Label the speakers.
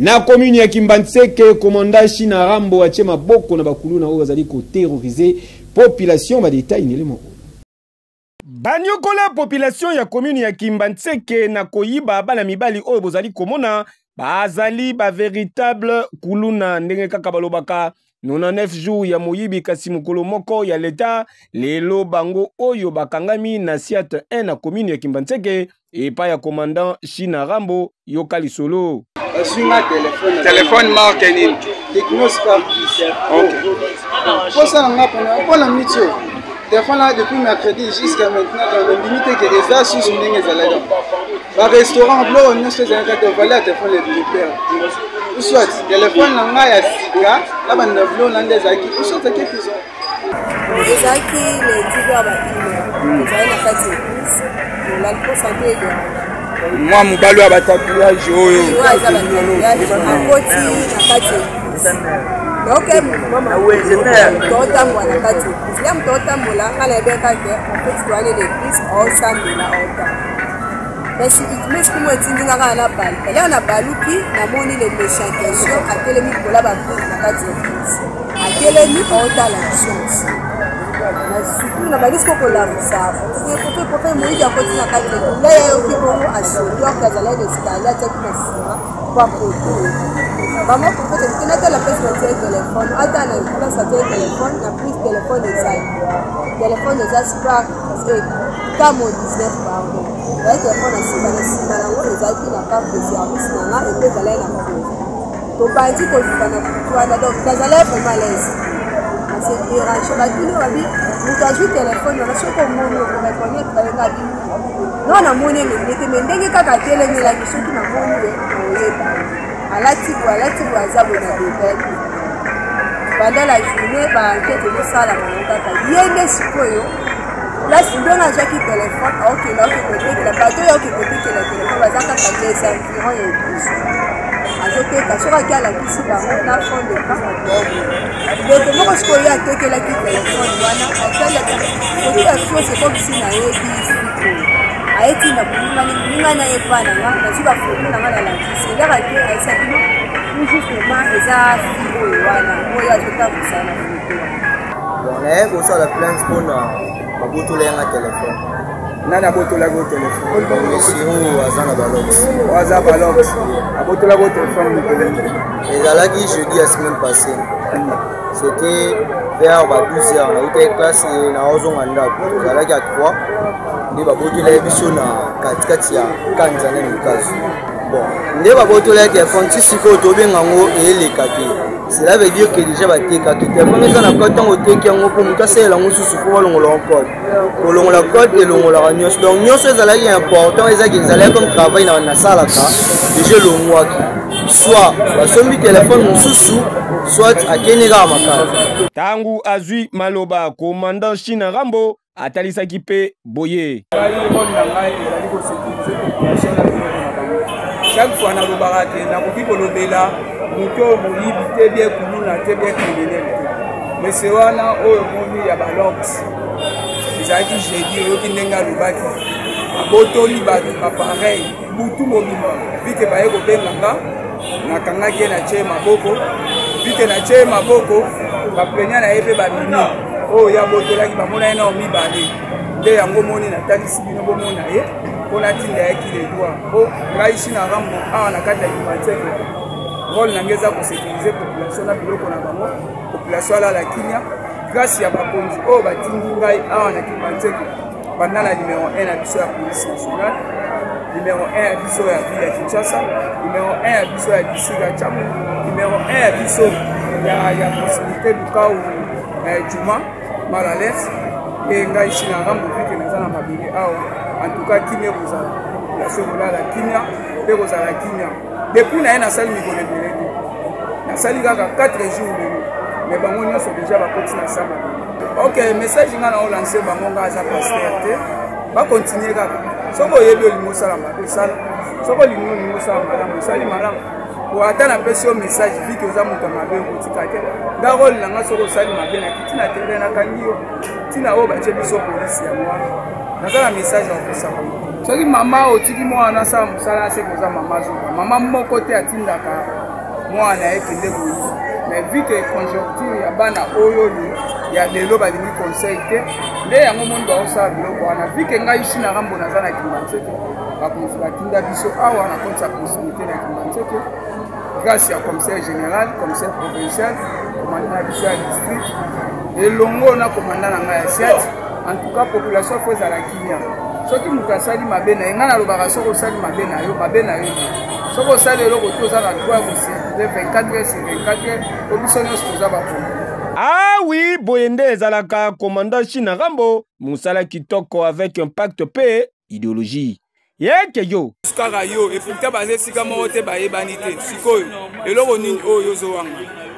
Speaker 1: Na commune ya Kimbantseke, commandant China Rambo atie maboko na bakulu na oyo bazali ko terroriser population ba détail ni lemo. Banyokola population ya commune ya Kimbantseke na koyiba bana mibali oyo bozali komona bazali ba véritable kuluna ndenge kaka balobaka 99 jours ya moyibi kasi mukolo moko ya leta lelo bango oyo bakangami na Siat 1 na commune ya Kimbantseke epa ya commandant China Rambo yokali solo.
Speaker 2: Téléphone marque nini?
Speaker 3: Technospark.
Speaker 2: Ok.
Speaker 3: Pour ça, on a la mission. Téléphone là depuis mercredi jusqu'à maintenant dans le limite que les assos sont nés à la restaurant bleu on ne se fait un voilà téléphone les militaires. Ou soit téléphone là ya sika là bande bleu là des aki ou soit quelque chose.
Speaker 4: Les aki les tigres ba ils ont la carte de l'alcool santé de
Speaker 2: moi mobalo ya tatouage oyo
Speaker 4: akoti na kati donc mama tota mwana kati ya mtota mola ngala beka ke petit doane de plus au samedi la ota mais si mais comment tindinga ngala bal ya na baluki na moni les méchantation à telemi kola ba na kati a telemi ota la chance na surtout na balisco kola ça pour faire moi ya koti na kati là ya yoki bongo asio kazala de skala teki na sima kwa poto maman pour que tu n'aies la place de téléphone attends la place de téléphone la prise téléphone des téléphone des aspects parce que comme on disait pardon le téléphone est sur la les avis la carte de service là et puis aller la cause to parti ko na donc kazala vraiment l'aise parce que irage la kilo abi mutaji téléphone na soko mono ko reconnaître la vie non na moni mais ndenge kaka tele ni la surtout na moni alati wazabo na bébé pendant la journée ba enquête de ça la monaka yende sikoyo là sidona jaki téléphone OK là côté la bateau ya côté que la téléphone bazaka kaje ça environ ya 12 azote kasora kia la kisi ba na fond de pas donc moi je koya teke la téléphone wana atala côté la chose c'est comme si na yebi aeti na kuninga na yepana na ziba foto na ngala la kisi ya ke aisa kino justement eza fibo wana oya jota kusana
Speaker 3: bon là on ça la plainte pour maboto la nga téléphone
Speaker 2: nana boto la go téléphone
Speaker 3: monsieur azana balox
Speaker 2: waza balox aboto la go téléphone ni téléphone
Speaker 3: et là qui jeudi la semaine passée c'était vers 12h on a été classe na ozonganda là qui a 3 ndi baboto la biso na katikati ya kanza na mikazo bon ndi baboto la téléphone si siko tobenga ngo eleka te cela veut dire que déjà bateka ki téléphone eza na code ngo teki yango pour muta sela ngo susu pour balongola code kolongola code elongola nyonso donc nyonso ezala important ezaki ezala comme travail na salaka déjà longwaki soit basombi téléphone mususu soit akeneka makala
Speaker 1: tangu azui maloba commandant China Rambo atalisaki pe boye
Speaker 2: chaque fois na lobaka te nakoki kolobela moto moyibi te bien kuluna te bien criminel mais c'est wana oyo moni ya balox ezalaki jeudi oyoki ndenge alobaki abotoli bato bapareil butu mobima vike baye kobenganga nakangaki ye na tie maboko vike na tie maboko baplenia na ye mpe bamini oyo ya botolaki bamona ye nao mibale nde yango moni natalisi bino bomona ye mpo natinda yaki ledwa o ngai China Rambo awa na kati ya Kimbantseke role nange eza kosécurize population na biloko na bango population alala kimia grâce ya bakonzi oyo batindi ngai awa na Kimbantseke banda na numéro 1 na biso ya police nationale numéro 1 ya biso ya ville ya Kinshasa numéro 1 ya biso ya district ya Tchamu numéro 1 ya biso ya possibilité Lukau Juma Malales et ngai China Rambo vike naza na mabele awa en tout cas kimia kozala population kolala kimia mpe kozala kimia depuis na ye nasali mikolo ebele te nasali kaka 4 jours lelo mais bango nyonso déjà bakoti na sama ok message nga na olanse bango nga aza pasteur te bakontinue kaka soko oyebi olingi osala mabe sala soko olingi osala malamu osali malamu po ata napesi yo message vike oza moto ya mabe okotika te nga role nanga soko osali mabe naki tina tere nakangi yo tina oyo batie biso polisi ya mwana naza na message ya kopesa bango soki mama otiki mwana asala mosala ase koza mama zoba mama moko te atindaka mwana ekende koyiba mais vu que conjoncture ya bana oyo ya lelo balingi conseil te nde yango moni baosala biloko wana vu que ngai isi na rambo naza na Kimbanzeke bakonzi batinda biso awa na compte ya possibilité na Kimbanzeke grâce ya commissaire général commissaire provincial commandant na biso ya district elongo na commandant na ngai ya siat en tout cas population fo ezala kimia soki moto asali mabe na ye ngai nalobaka soki osali mabe na yo soki osali eloko te oza na droit kosirkule 24h/24 po biso nyonso toza bakongo.
Speaker 1: Ah oui, boyende ezalaka commandant China Rambo musala kitoko avec un pacte paix idéologie. Yeke yo.
Speaker 2: Kaka yo et pourtant baze sika moko te bayebani te sikoyo eloko nini oyo ozowanga